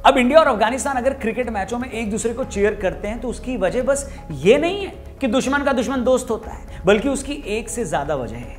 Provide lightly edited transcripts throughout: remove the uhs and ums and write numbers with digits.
अब इंडिया और अफगानिस्तान अगर क्रिकेट मैचों में एक दूसरे को चीयर करते हैं तो उसकी वजह बस ये नहीं है कि दुश्मन का दुश्मन दोस्त होता है, बल्कि उसकी एक से ज्यादा वजह है।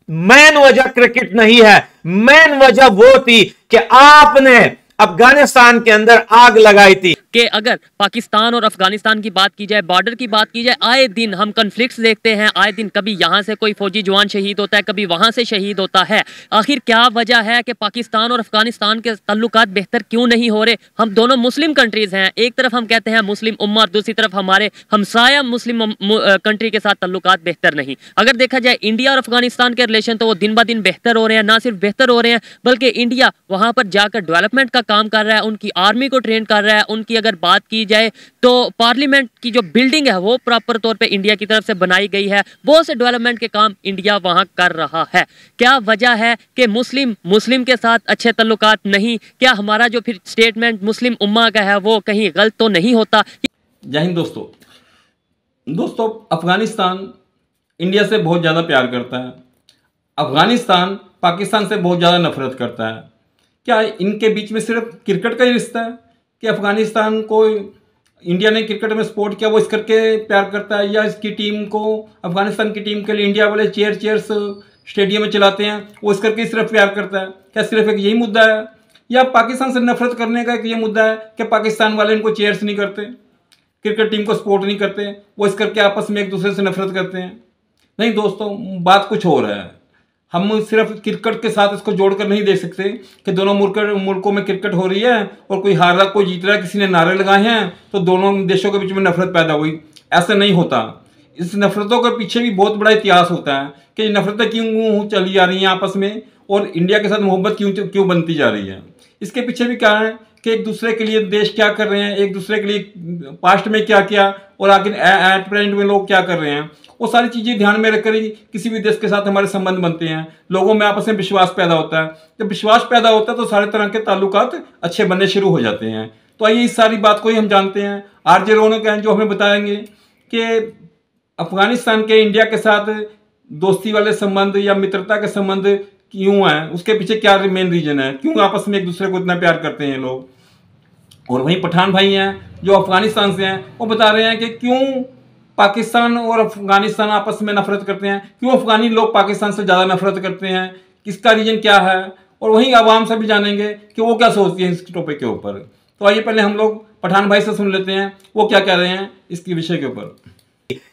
मेन वजह क्रिकेट नहीं है, मेन वजह वो थी कि आपने अफगानिस्तान के अंदर आग लगाई थी। कि अगर पाकिस्तान और अफगानिस्तान की बात की जाए, बॉर्डर की बात की जाए, आए दिन हम कन्फ्लिक्ट्स देखते हैं, आए दिन कभी यहाँ से कोई फौजी जवान शहीद होता है, कभी वहाँ से शहीद होता है। आखिर क्या वजह है कि पाकिस्तान और अफगानिस्तान के ताल्लुकात बेहतर क्यों नहीं हो रहे? हम दोनों मुस्लिम कंट्रीज़ हैं, एक तरफ हम कहते हैं मुस्लिम उम्मा, दूसरी तरफ हमारे हमसाया मुस्लिम कंट्री के साथ ताल्लुकात बेहतर नहीं। अगर देखा जाए इंडिया और अफगानिस्तान के रिलेशन तो वो दिन ब दिन बेहतर हो रहे हैं, ना सिर्फ बेहतर हो रहे हैं बल्कि इंडिया वहाँ पर जाकर डेवलपमेंट का काम कर रहा है, उनकी आर्मी को ट्रेन कर रहा है। उनकी अगर बात की जाए तो पार्लियामेंट की जो बिल्डिंग है वो प्रॉपर तौर पे इंडिया की तरफ से बनाई गई है, बहुत से डेवलपमेंट के काम इंडिया वहां कर रहा है। क्या वजह है कि मुस्लिम के साथ अच्छे तल्लुकात नहीं? क्या हमारा जो फिर स्टेटमेंट मुस्लिम उम्मा का है वो कहीं गलत तो नहीं होता? जय हिंद दोस्तों, अफगानिस्तान इंडिया से बहुत ज़्यादा प्यार करता है, अफगानिस्तान पाकिस्तान से बहुत ज़्यादा नफरत करता है। क्या इनके बीच में सिर्फ क्रिकेट का ही रिश्ता है कि अफगानिस्तान को इंडिया ने क्रिकेट में सपोर्ट किया वो इस करके प्यार करता है, या इसकी टीम को, अफगानिस्तान की टीम के लिए इंडिया वाले चेयर्स स्टेडियम में चलाते हैं वो इस करके सिर्फ प्यार करता है? क्या सिर्फ एक यही मुद्दा है, या पाकिस्तान से नफरत करने का एक ये मुद्दा है कि पाकिस्तान वाले इनको चेयर्स नहीं करते, क्रिकेट टीम को सपोर्ट नहीं करते, वो इस करके आपस में एक दूसरे से नफरत करते हैं? नहीं दोस्तों, बात कुछ और है। हम सिर्फ क्रिकेट के साथ इसको जोड़कर नहीं देख सकते कि दोनों मुल्कों में क्रिकेट हो रही है और कोई हार रहा कोई जीत रहा है, किसी ने नारे लगाए हैं तो दोनों देशों के बीच में नफरत पैदा हुई। ऐसा नहीं होता। इस नफरतों के पीछे भी बहुत बड़ा इतिहास होता है कि नफरतें क्यों चली जा रही हैं आपस में, और इंडिया के साथ मोहब्बत क्यों बनती जा रही है। इसके पीछे भी क्या है कि एक दूसरे के लिए देश क्या कर रहे हैं, एक दूसरे के लिए पास्ट में क्या किया और आगे एट प्रेजेंट में लोग क्या कर रहे हैं, वो सारी चीज़ें ध्यान में रखकर ही किसी भी देश के साथ हमारे संबंध बनते हैं। लोगों में आपस में विश्वास पैदा होता है, जब विश्वास पैदा होता है तो सारे तरह के ताल्लुकात अच्छे बनने शुरू हो जाते हैं। तो आइए इस सारी बात को ही हम जानते हैं। आरजे रौनक हैं जो हमें बताएंगे कि अफगानिस्तान के इंडिया के साथ दोस्ती वाले संबंध या मित्रता के संबंध क्यों हैं, उसके पीछे क्या मेन रीजन है, क्यों आपस में एक दूसरे को इतना प्यार करते हैं लोग। और वहीं पठान भाई हैं जो अफगानिस्तान से हैं, वो बता रहे हैं कि क्यों पाकिस्तान और अफगानिस्तान आपस में नफरत करते हैं, क्यों अफगानी लोग पाकिस्तान से ज़्यादा नफरत करते हैं, किसका रीजन क्या है। और वहीं आवाम से भी जानेंगे कि वो क्या सोचती है इस टॉपिक के ऊपर। तो आइए पहले हम लोग पठान भाई से सुन लेते हैं वो क्या कह रहे हैं इसकी विषय के ऊपर।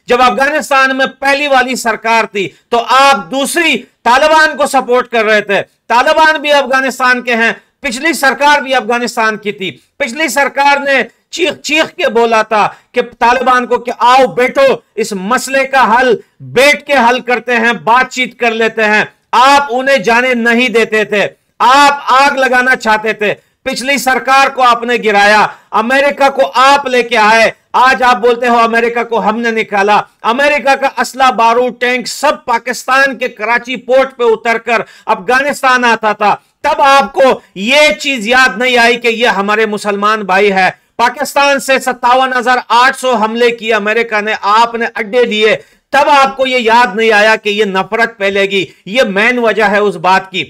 जब अफगानिस्तान में पहली वाली सरकार थी तो आप दूसरी तालिबान को सपोर्ट कर रहे थे। तालिबान भी अफगानिस्तान के हैं, पिछली सरकार भी अफगानिस्तान की थी। पिछली सरकार ने चीख चीख के बोला था कि तालिबान को कि आओ बैठो, इस मसले का हल बैठ के हल करते हैं, बातचीत कर लेते हैं। आप उन्हें जाने नहीं देते थे, आप आग लगाना चाहते थे। पिछली सरकार को आपने गिराया, अमेरिका को आप लेके आए। आज आप बोलते हो अमेरिका को हमने निकाला। अमेरिका का असला बारूद टैंक सब पाकिस्तान के कराची पोर्ट पे उतरकर अफगानिस्तान आता था। तब आपको यह चीज याद नहीं आई कि यह हमारे मुसलमान भाई है। पाकिस्तान से 57,800 हमले किए अमेरिका ने, आपने अड्डे दिए, तब आपको यह याद नहीं आया कि यह नफरत फैलेगी। यह मेन वजह है उस बात की।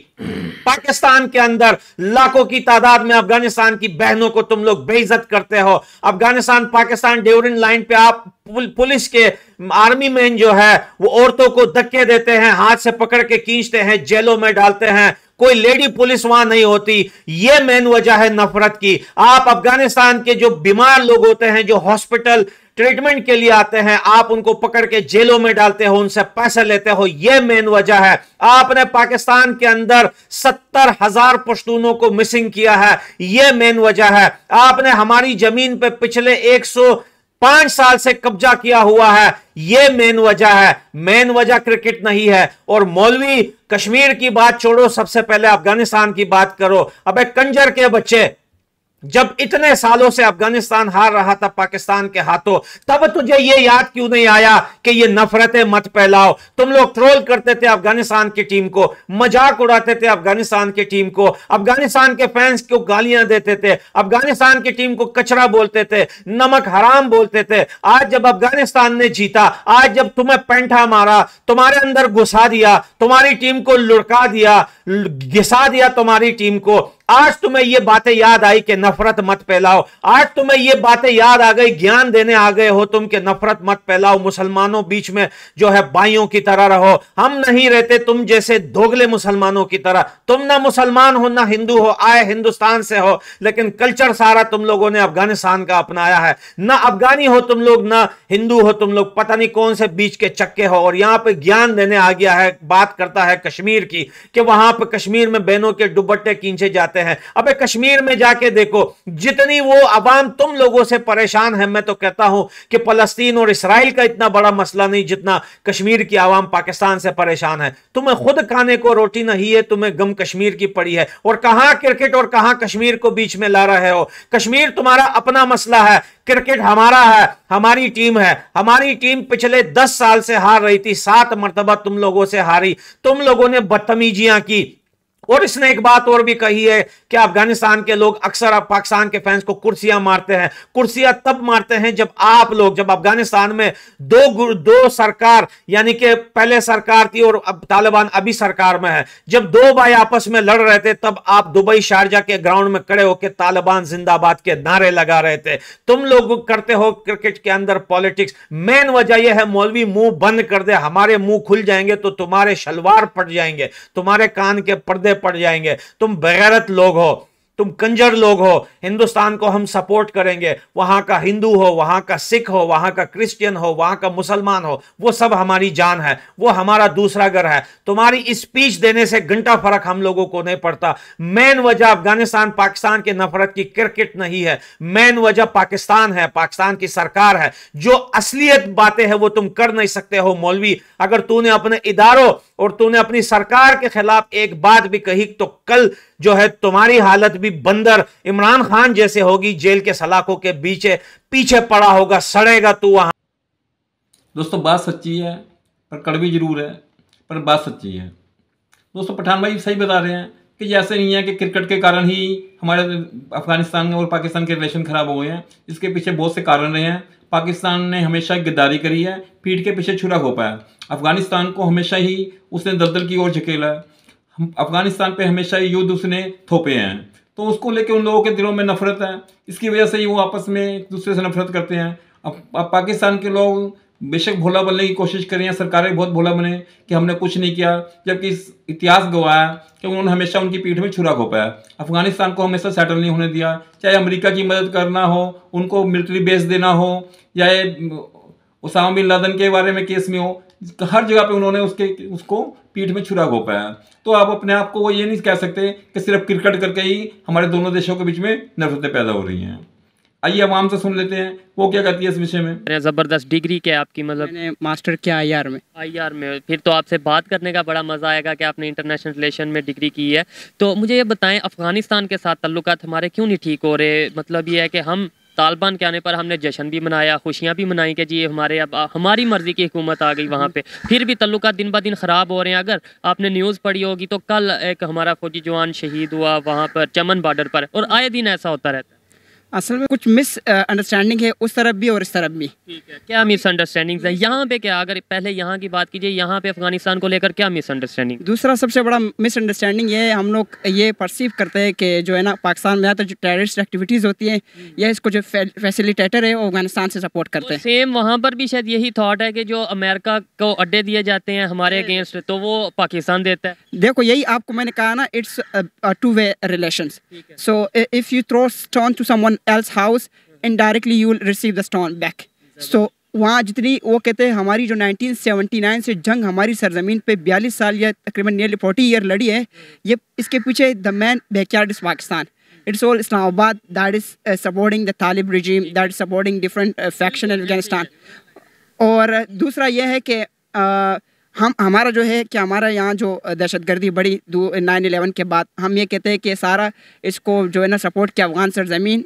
पाकिस्तान के अंदर लाखों की तादाद में अफगानिस्तान की बहनों को तुम लोग बेइज्जत करते हो। अफगानिस्तान पाकिस्तान ड्यूरिंग लाइन पे आप पुलिस के आर्मी मैन जो है वो औरतों को धक्के देते हैं, हाथ से पकड़ के खींचते हैं, जेलों में डालते हैं। कोई लेडी पुलिस वहां नहीं होती। यह मेन वजह है नफरत की। आप अफगानिस्तान के जो बीमार लोग होते हैं, जो हॉस्पिटल ट्रीटमेंट के लिए आते हैं, आप उनको पकड़ के जेलों में डालते हो, उनसे पैसे लेते हो। यह मेन वजह है। आपने पाकिस्तान के अंदर 70,000 पश्तूनों को मिसिंग किया है, यह मेन वजह है। आपने हमारी जमीन पे पिछले 105 साल से कब्जा किया हुआ है, यह मेन वजह है। मेन वजह क्रिकेट नहीं है। और मौलवी कश्मीर की बात छोड़ो, सबसे पहले अफगानिस्तान की बात करो। अबे कंजर के बच्चे, जब इतने सालों से अफगानिस्तान हार रहा था पाकिस्तान के हाथों, तब तुझे ये याद क्यों नहीं आया कि ये नफरतें मत फैलाओ। तुम लोग ट्रोल करते थे अफगानिस्तान की टीम को, मजाक उड़ाते थे अफगानिस्तान की टीम को, अफगानिस्तान के फैंस को गालियां देते थे, अफगानिस्तान की टीम को कचरा बोलते थे, नमक हराम बोलते थे। आज जब अफगानिस्तान ने जीता, आज जब तुम्हें पेंठा मारा, तुम्हारे अंदर घुसा दिया, तुम्हारी टीम को लुढ़का दिया, घिसा दिया तुम्हारी टीम को, आज तुम्हें ये बातें याद आई कि नफरत मत फैलाओ, आज तुम्हें ये बातें याद आ गई, ज्ञान देने आ गए हो तुम कि नफरत मत फैलाओ, मुसलमानों बीच में जो है भाइयों की तरह रहो। हम नहीं रहते तुम जैसे दोगले मुसलमानों की तरह। तुम ना मुसलमान हो ना हिंदू हो, आए हिंदुस्तान से हो, लेकिन कल्चर सारा तुम लोगों ने अफगानिस्तान का अपनाया है। ना अफगानी हो तुम लोग, ना हिंदू हो तुम लोग, पता नहीं कौन से बीच के चक्के हो। और यहां पे ज्ञान देने आ गया है, बात करता है कश्मीर की कि वहां पे कश्मीर में बहनों के दुपट्टे खींचे जाते हैं। अबे कश्मीर में जाके देखो, जितनी वो अवाम तुम लोगों से परेशान है, मैं तो कहता हूं कि फलस्तीन और इस्राइल का इतना बड़ा मसला नहीं जितना कश्मीर की आवाम पाकिस्तान से परेशान है। तुम्हें खुद खाने को रोटी नहीं है, तुम्हें गम कश्मीर की पड़ी है। और कहां क्रिकेट और कहां कश्मीर को बीच में ला रहे हो। कश्मीर तुम्हारा अपना मसला है, क्रिकेट हमारा है, हमारी टीम है। हमारी टीम पिछले 10 साल से हार रही थी, 7 मरतबा तुम लोगों से हारी। तुम लोगों ने बदतमीजियां की। और इसने एक बात और भी कही है कि अफगानिस्तान के लोग अक्सर पाकिस्तान के फैंस को कुर्सियां मारते हैं। कुर्सियां तब मारते हैं जब आप लोग, जब अफगानिस्तान में दो सरकार, यानी कि पहले सरकार थी और अब तालिबान अभी सरकार में है, जब 2 भाई आपस में लड़ रहे थे, तब आप दुबई शारजा के ग्राउंड में खड़े होकर तालिबान जिंदाबाद के नारे लगा रहे थे। तुम लोग करते हो क्रिकेट के अंदर पॉलिटिक्स। मेन वजह यह है, मौलवी मुंह बंद कर दे, हमारे मुंह खुल जाएंगे तो तुम्हारे शलवार पट जाएंगे, तुम्हारे कान के पर्दे पड़ जाएंगे। तुम बेगैरत लोग हो, तुम कंजर लोग हो। हिंदुस्तान को हम सपोर्ट करेंगे, वहां का हिंदू हो, वहां का सिख हो, वहां का क्रिश्चियन हो, वहां का मुसलमान हो, वो सब हमारी जान है, वो हमारा दूसरा घर है। तुम्हारी स्पीच देने से घंटा फर्क हम लोगों को नहीं पड़ता। मेन वजह अफगानिस्तान पाकिस्तान की नफरत की क्रिकेट नहीं है, मेन वजह पाकिस्तान है, पाकिस्तान की सरकार है। जो असलियत बातें हैं वो तुम कर नहीं सकते हो मौलवी। अगर तूने अपने इदारों और तूने अपनी सरकार के खिलाफ एक बात भी कही तो कल जो है तुम्हारी हालत भी बंदर इमरान खान जैसे होगी, जेल के सलाखों के पीछे पड़ा होगा, सड़ेगा तू वहां। दोस्तों बात सच्ची है, पर कड़वी जरूर है, पर बात सच्ची है। दोस्तों पठान भाई सही बता रहे हैं कि जैसे नहीं है कि क्रिकेट के कारण ही हमारे अफगानिस्तान और पाकिस्तान के रिलेशन खराब हो गए हैं। इसके पीछे बहुत से कारण रहे हैं। पाकिस्तान ने हमेशा गद्दारी करी है, पीठ के पीछे छुरा घोंपा है। अफगानिस्तान को हमेशा ही उसने दलदल की ओर झकेला है। अफगानिस्तान पे हमेशा ही युद्ध उसने थोपे हैं, तो उसको लेके उन लोगों के दिलों में नफरत है। इसकी वजह से ही वो आपस में एक दूसरे से नफरत करते हैं। अब पाकिस्तान के लोग बेशक भोला बनने की कोशिश कर रही हैं, सरकारें बहुत भोला बने कि हमने कुछ नहीं किया, जबकि इतिहास गवाह है कि उन्होंने हमेशा उनकी पीठ में छुरा घोंपा है। अफगानिस्तान को हमेशा सेटल नहीं होने दिया, चाहे अमेरिका की मदद करना हो, उनको मिलिट्री बेस देना हो, या उसामा बिन लादेन के बारे में केस में हो, हर जगह पे उन्होंने उसको पीठ में छुरा घोंपा है। तो आप अपने आप को वो ये नहीं कह सकते कि सिर्फ क्रिकेट करके ही हमारे दोनों देशों के बीच में नफरतें पैदा हो रही हैं। आइए आवाम से सुन लेते हैं वो क्या कहती है इस विषय में। जबरदस्त डिग्री क्या आपकी, मतलब मैंने मास्टर किया आईआर में। आईआर में, फिर तो आपसे बात करने का बड़ा मज़ा आएगा कि आपने इंटरनेशनल रिलेशन में डिग्री की है। तो मुझे ये बताएं, अफगानिस्तान के साथ ताल्लुकात हमारे क्यों नहीं ठीक हो रहे? मतलब ये है कि हम तालिबान के आने पर हमने जश्न भी मनाया, खुशियाँ भी मनाई कि जी हमारे अब हमारी मर्जी की हुकूमत आ गई वहाँ पे, फिर भी ताल्लुकात दिन ब दिन ख़राब हो रहे हैं। अगर आपने न्यूज़ पढ़ी होगी तो कल एक हमारा फौजी जवान शहीद हुआ वहाँ पर चमन बॉर्डर पर, और आए दिन ऐसा होता रहता है। असल में कुछ मिस अंडरस्टैंडिंग है उस तरफ भी और इस तरफ भी। ठीक है, क्या मिसअंडरस्टैंडिंग्स है यहाँ पे? क्या अगर पहले यहाँ की बात कीजिए, यहाँ पे अफगानिस्तान को लेकर क्या मिसअंडरस्टैंडिंग? दूसरा सबसे बड़ा मिसअंडरस्टैंडिंग ये है, हम लोग ये परसीव करते हैं कि जो है ना पाकिस्तान में आता जो टेररिस्ट एक्टिविटीज़ होती हैं, या इसको जो फैसिलिटेटर है वो अफगानिस्तान से सपोर्ट करते हैं। सेम वहाँ पर भी शायद यही थॉट है कि जो अमेरिका को अड्डे दिए जाते हैं हमारे अगेंस्ट, तो वो पाकिस्तान देता है। देखो यही आपको मैंने कहा ना, it's two way relations. So if you throw stone to someone else house, indirectly you will receive the stone back. So वहाँ जितनी वो कहते हैं हमारी जो 1979 से जंग हमारी सरजमीन पे 42 साल या तकरीबन नियरली 40 ईयर लड़ी है, ये इसके पीछे the man backyard is Pakistan. It's all Islamabad that is supporting the Talib regime, that is supporting different faction in Afghanistan. और दूसरा यह है कि हमारा जो है कि हमारा यहाँ जो दहशतगर्दी बढ़ी 9/11 के बाद, हम ये कहते हैं कि सारा इसको जो है ना सपोर्ट किया अफगान सरजमीन,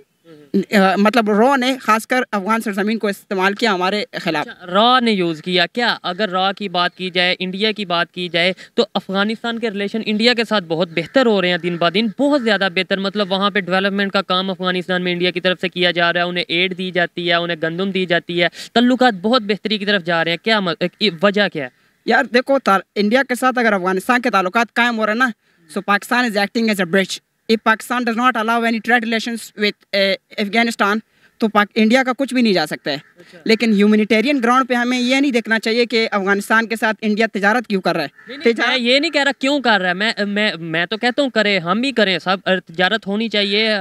मतलब रॉ ने खासकर अफगान सरजमीन को इस्तेमाल किया हमारे खिलाफ। रॉ ने यूज़ किया क्या? अगर रॉ की बात की जाए, इंडिया की बात की जाए, तो अफगानिस्तान के रिलेशन इंडिया के साथ बहुत बेहतर हो रहे हैं दिन ब दिन, बहुत ज़्यादा बेहतर। मतलब वहाँ पे डेवलपमेंट का काम अफगानिस्तान में इंडिया की तरफ से किया जा रहा है, उन्हें एड दी जाती है, उन्हें गंदम दी जाती है, तल्लुकात बहुत बेहतरी की तरफ जा रहे हैं। क्या वजह क्या है? यार देखो, इंडिया के साथ अगर अफगानिस्तान के ताल्लुकात कायम हो रहे हैं ना, so Pakistan is acting as a bridge if Pakistan does not allow any trade relations with Afghanistan, तो इंडिया का कुछ भी नहीं जा सकता है। लेकिन ह्यूमैनिटेरियन ग्राउंड पे हमें ये नहीं देखना चाहिए कि अफगानिस्तान के साथ इंडिया तिजारत क्यों कर रहा है। मैं ये नहीं कह रहा क्यों कर रहा है, मैं तो कहता हूँ करें, हम भी करें, सब तिजारत होनी चाहिए,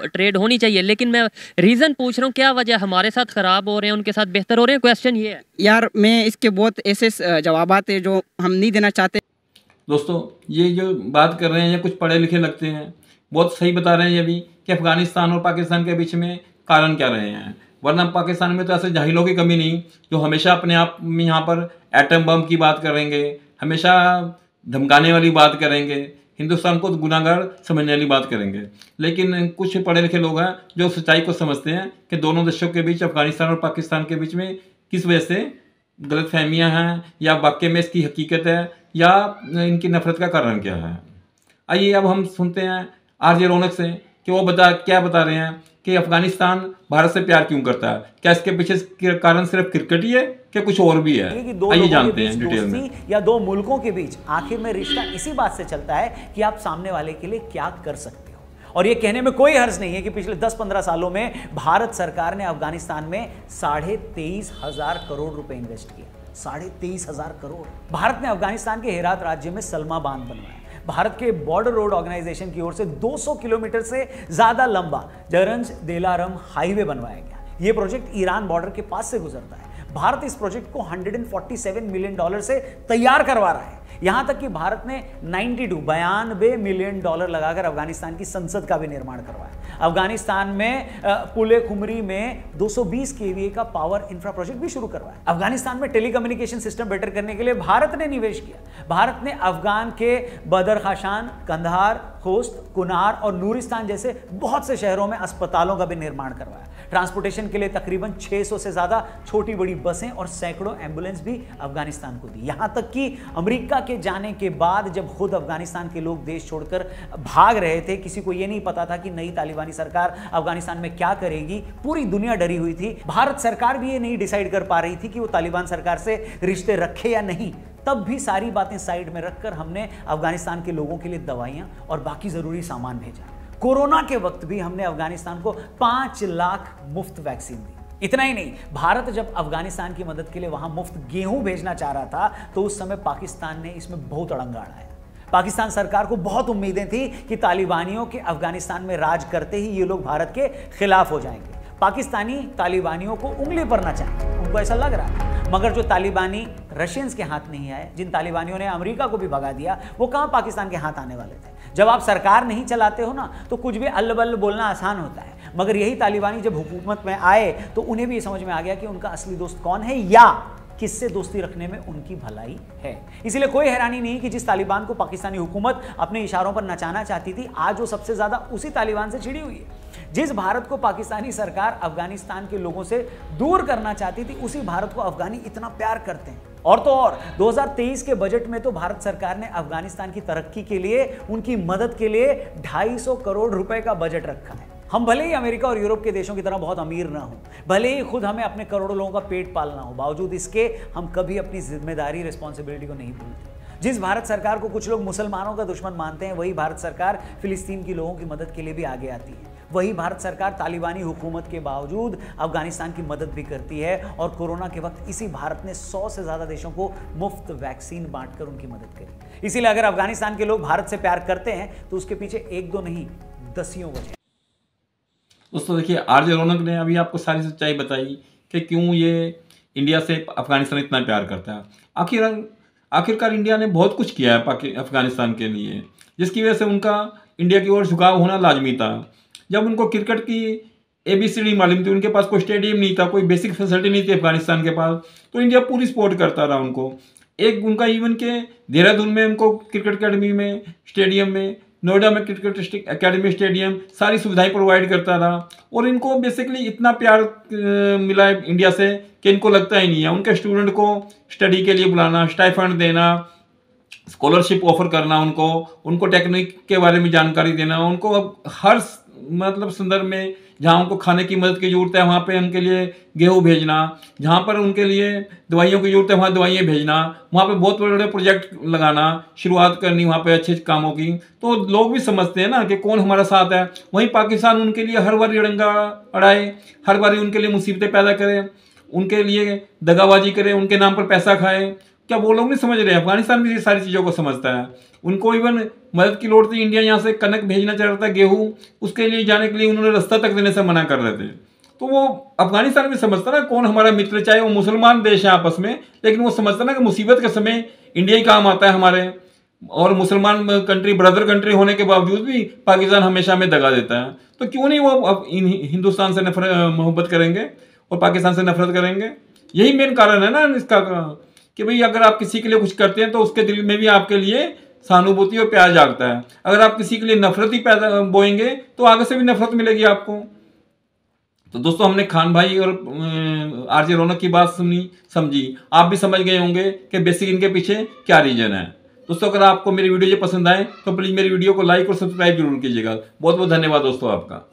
ट्रेड होनी चाहिए, लेकिन मैं रीज़न पूछ रहा हूँ क्या वजह हमारे साथ ख़राब हो रहे हैं, उनके साथ बेहतर हो रहे हैं। क्वेश्चन ये है यार, मैं इसके बहुत ऐसे जवाबात है जो हम नहीं देना चाहते। दोस्तों, ये जो बात कर रहे हैं ये कुछ पढ़े लिखे लगते हैं, बहुत सही बता रहे हैं ये भी कि अफगानिस्तान और पाकिस्तान के बीच में कारण क्या रहे हैं। वरना पाकिस्तान में तो ऐसे जाहिलों की कमी नहीं जो हमेशा अपने आप में यहाँ पर एटम बम की बात करेंगे, हमेशा धमकाने वाली बात करेंगे, हिंदुस्तान को गुनाहगार समझने वाली बात करेंगे। लेकिन कुछ पढ़े लिखे लोग हैं जो सच्चाई को समझते हैं कि दोनों देशों के बीच, अफगानिस्तान और पाकिस्तान के बीच में किस वजह से गलतफहमियां हैं, या वाकई में इसकी हकीकत है, या इनकी नफरत का कारण क्या है। आइए अब हम सुनते हैं आरजे रौनक से कि वो क्या बता रहे हैं कि अफगानिस्तान भारत से प्यार क्यों करता है। क्या इसके पीछे कारण सिर्फ क्रिकेट ही है कि कुछ और भी है? आइए जानते हैं डिटेल में। या दो मुल्कों के बीच आखिर में रिश्ता इसी बात से चलता है कि आप सामने वाले के लिए क्या कर सकते हो। और ये कहने में कोई हर्ज नहीं है कि पिछले 10-15 सालों में भारत सरकार ने अफगानिस्तान में 23,500 करोड़ रुपए इन्वेस्ट किए। 23,500 करोड़। भारत ने अफगानिस्तान के हेरात राज्य में सलमा बांध बनवाया। भारत के बॉर्डर रोड ऑर्गेनाइजेशन की ओर से 200 किलोमीटर से ज्यादा लंबा जरंज देलारम हाईवे बनवाया गया। यह प्रोजेक्ट ईरान बॉर्डर के पास से गुजरता है। भारत इस प्रोजेक्ट को $147 मिलियन से तैयार करवा रहा है। यहां तक कि भारत ने 92 मिलियन डॉलर लगाकर अफगानिस्तान की संसद का भी निर्माण करवाया। अफगानिस्तान में पुले खुमरी में 220 केवीए का पावर इंफ्रा प्रोजेक्ट भी शुरू करवाया। अफगानिस्तान में टेलीकम्युनिकेशन सिस्टम बेटर करने के लिए भारत ने निवेश किया। भारत ने अफगान के बदरखाशान, कंधार, खोस्त, कुनार और नूरिस्तान जैसे बहुत से शहरों में अस्पतालों का भी निर्माण करवाया। ट्रांसपोर्टेशन के लिए तकरीबन 600 से ज्यादा छोटी बड़ी बसें और सैकड़ों एम्बुलेंस भी अफगानिस्तान को दी। यहां तक कि अमेरिका के जाने के बाद जब खुद अफगानिस्तान के लोग देश छोड़कर भाग रहे थे, किसी को यह नहीं पता था कि नई तालिबानी सरकार अफगानिस्तान में क्या करेगी, पूरी दुनिया डरी हुई थी। भारत सरकार भी ये नहीं डिसाइड कर पा रही थी कि वो तालिबान सरकार से रिश्ते रखे या नहीं। तब भी सारी बातें साइड में रखकर हमने अफगानिस्तान के लोगों के लिए दवाइयां और बाकी जरूरी सामान भेजा। कोरोना के वक्त भी हमने अफगानिस्तान को 5 लाख मुफ्त वैक्सीन दी। इतना ही नहीं, भारत जब अफगानिस्तान की मदद के लिए वहां मुफ्त गेहूं भेजना चाह रहा था तो उस समय पाकिस्तान ने इसमें बहुत अड़ंगा अड़ाया। पाकिस्तान सरकार को बहुत उम्मीदें थी कि तालिबानियों के अफगानिस्तान में राज करते ही ये लोग भारत के खिलाफ हो जाएंगे। पाकिस्तानी तालिबानियों को उंगली पर ना चाहें, उनको ऐसा लग रहा है। मगर जो तालिबानी रशियंस के हाथ नहीं आए, जिन तालिबानियों ने अमेरिका को भी भगा दिया, वो कहां पाकिस्तान के हाथ आने वाले थे। जब आप सरकार नहीं चलाते हो ना तो कुछ भी अल्ल बल्ल बोलना आसान होता है। मगर यही तालिबानी जब हुकूमत में आए तो उन्हें भी समझ में आ गया कि उनका असली दोस्त कौन है या किससे दोस्ती रखने में उनकी भलाई है। इसलिए कोई हैरानी नहीं कि जिस तालिबान को पाकिस्तानी हुकूमत अपने इशारों पर नचाना चाहती थी, आज वो सबसे ज्यादा उसी तालिबान से छिड़ी हुई है। जिस भारत को पाकिस्तानी सरकार अफगानिस्तान के लोगों से दूर करना चाहती थी, उसी भारत को अफगानी इतना प्यार करते हैं। और तो और 2023 के बजट में तो भारत सरकार ने अफगानिस्तान की तरक्की के लिए, उनकी मदद के लिए 250 करोड़ रुपए का बजट रखा है। हम भले ही अमेरिका और यूरोप के देशों की तरह बहुत अमीर ना हो, भले ही खुद हमें अपने करोड़ों लोगों का पेट पालना हो, बावजूद इसके हम कभी अपनी जिम्मेदारी, रिस्पॉन्सिबिलिटी को नहीं भूलते। जिस भारत सरकार को कुछ लोग मुसलमानों का दुश्मन मानते हैं, वही भारत सरकार फिलिस्तीन के लोगों की मदद के लिए भी आगे आती है। वही भारत सरकार तालिबानी हुकूमत के बावजूद अफगानिस्तान की मदद भी करती है। और कोरोना के वक्त इसी भारत ने 100 से ज्यादा देशों को मुफ्त वैक्सीन बांटकर उनकी मदद करी। इसीलिए अगर अफगानिस्तान के लोग भारत से प्यार करते हैं तो उसके पीछे 1-2 नहीं, दसियों वजह। दोस्तों देखिए, आरजे रौनक ने अभी आपको सारी सच्चाई बताई कि क्यों ये इंडिया से अफगानिस्तान इतना प्यार करता है। आखिरकार इंडिया ने बहुत कुछ किया है अफगानिस्तान के लिए, जिसकी वजह से उनका इंडिया की ओर झुकाव होना लाजमी था। जब उनको क्रिकेट की ABCD मालूम थी, उनके पास कोई स्टेडियम नहीं था, कोई बेसिक फैसिलिटी नहीं थी अफगानिस्तान के पास, तो इंडिया पूरी सपोर्ट करता रहा उनको। एक उनका इवन के देहरादून में उनको क्रिकेट अकेडमी में, स्टेडियम में, नोएडा में क्रिकेट अकेडमी, स्टेडियम, सारी सुविधाएं प्रोवाइड करता रहा। और इनको बेसिकली इतना प्यार मिला है इंडिया से कि इनको लगता ही नहीं है। उनके स्टूडेंट को स्टडी के लिए बुलाना, स्टाइफंड देना, स्कॉलरशिप ऑफर करना, उनको टेक्निक के बारे में जानकारी देना, उनको हर मतलब संदर्भ में जहाँ उनको खाने की मदद की जरूरत है वहाँ पे उनके लिए गेहूँ भेजना, जहाँ पर उनके लिए दवाइयों की जरूरत है वहाँ दवाइयाँ भेजना, वहाँ पे बहुत बड़े बड़े प्रोजेक्ट लगाना, शुरुआत करनी वहाँ पे अच्छे कामों की, तो लोग भी समझते हैं ना कि कौन हमारा साथ है। वहीं पाकिस्तान उनके लिए हर बार अड़ंगा अड़ाए, हर बार उनके लिए मुसीबतें पैदा करे, उनके लिए दगाबाजी करे, उनके नाम पर पैसा खाए, क्या वो लोग नहीं समझ रहे? अफगानिस्तान भी ये सारी चीज़ों को समझता है। उनको इवन मदद की लोड़ थी, इंडिया यहाँ से कनक भेजना चाह रहा था, गेहूँ, उसके लिए जाने के लिए उन्होंने रास्ता तक देने से मना कर रहे थे। तो वो अफगानिस्तान भी समझता ना कौन हमारा मित्र, चाहे वो मुसलमान देश है आपस में, लेकिन वो समझता ना कि मुसीबत के समय इंडिया ही काम आता है हमारे, और मुसलमान कंट्री, ब्रदर कंट्री होने के बावजूद भी पाकिस्तान हमेशा हमें दगा देता है। तो क्यों नहीं वो अब हिंदुस्तान से नफरत मोहब्बत करेंगे और पाकिस्तान से नफरत करेंगे? यही मेन कारण है ना इसका, कि भाई अगर आप किसी के लिए कुछ करते हैं तो उसके दिल में भी आपके लिए सहानुभूति और प्यार जागता है। अगर आप किसी के लिए नफरत ही पैदा बोएंगे तो आगे से भी नफरत मिलेगी आपको। तो दोस्तों, हमने खान भाई और आरजे रौनक की बात सुनी, समझी, आप भी समझ गए होंगे कि बेसिक इनके पीछे क्या रीजन है। दोस्तों, अगर आपको मेरी वीडियो ये पसंद आए तो प्लीज मेरी वीडियो को लाइक और सब्सक्राइब जरूर कीजिएगा। बहुत बहुत धन्यवाद दोस्तों आपका।